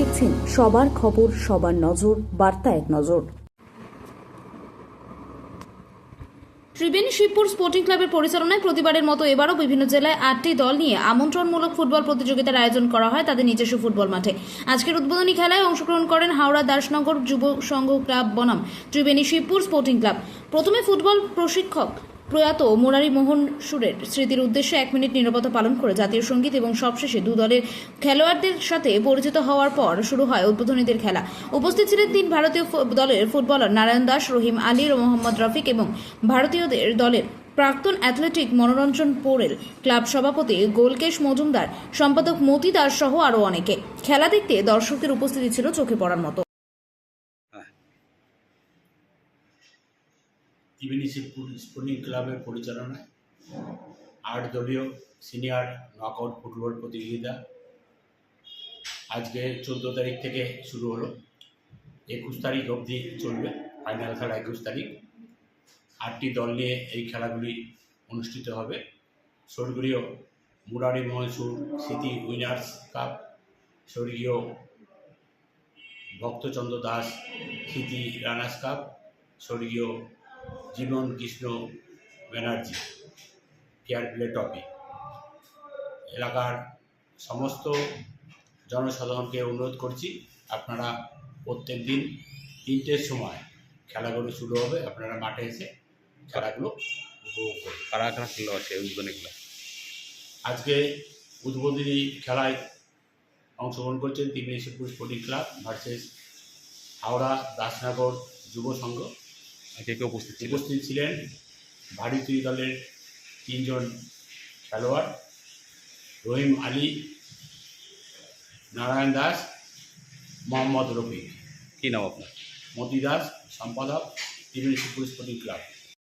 দেখছেন সবার খবর, সবার নজর, বার্তা এক নজর। ত্রিবেণী শিবপুর স্পোর্টিং ক্লাবের পরিচালনায় প্রতিবারের মতো এবারও বিভিন্ন জেলায় 8টি দল নিয়ে আমন্ত্রণমূলক ফুটবল প্রতিযোগিতার আয়োজন করা হয় তাদের নিজস্ব ফুটবল মাঠে। আজকের উদ্বোধনী খেলায় অংশগ্রহণ করেন হাওড়া দাসনগর যুব সংঘ ক্লাব বনাম ত্রিবেণী শিবপুর স্পোর্টিং ক্লাব। প্রথমে ফুটবল প্রশিক্ষক প্রয়াত মুরারি মোহন সুরের স্মৃতির উদ্দেশ্যে 1 মিনিট নীরবতা পালন করে জাতীয় সঙ্গীত এবং সবশেষে দু দলের খেলোয়াড়দের সাথে পরিচিত হওয়ার পর শুরু হয় উদ্বোধনীদের খেলা। উপস্থিত ছিলেন 3 ভারতীয় দলের ফুটবলার নারায়ণ দাস, রহিম আলী, মোহাম্মদ রফিক এবং ভারতীয়দের দলের প্রাক্তন অ্যাথলেটিক মনোরঞ্জন পোরেল, ক্লাব সভাপতি গোলকেশ মজুমদার, সম্পাদক মতি দাস সহ আরও অনেকে। খেলা দেখতে দর্শকদের উপস্থিতি ছিল চোখে পড়ার মতো। ত্রিবেণী শিবপুর স্পোর্টিং ক্লাবের পরিচালনায় 8 দলীয় সিনিয়র নকআউট ফুটবল প্রতিযোগিতা আজকে 14 তারিখ থেকে শুরু হলো। 21 তারিখ অবধি চলবে, ফাইনাল খেলা 21 তারিখ। 8টি দল নিয়ে এই খেলাগুলি অনুষ্ঠিত হবে। স্বর্গীয় মুরারি মোহন সুর স্মৃতি উইনার্স কাপ, স্বর্গীয় ভক্তচন্দ্র দাস স্মৃতি রানার্স কাপ, স্বর্গীয় Jibon Krishna Banerjee fair play trophy. এলাকার সমস্ত জনসাধারণকে অনুরোধ করছি, আপনারা প্রত্যেক দিন 3টের সময় খেলাগুলো শুরু হবে, আপনারা মাঠে এসে খেলাগুলো উপভোগ করুন। কারা কারা খেলা আছে উদ্বোধনী খেলা? আজকে উদ্বোধনী খেলায় অংশগ্রহণ করছেন Tribeni Shibpur sporting club versus Howrah Dasnagar Yuba Sangha. কে কে উপস্থিত ছিল? উপস্থিত ছিলেন ভারতীয় দলের 3 জন খেলোয়াড়, রহিম আলী, নারায়ণ দাস, মোহাম্মদ রফিক। কি নাম আপনার? মতি দাস, সম্পাদক, ত্রিবেণী শিবপুর স্পোর্টিং ক্লাব।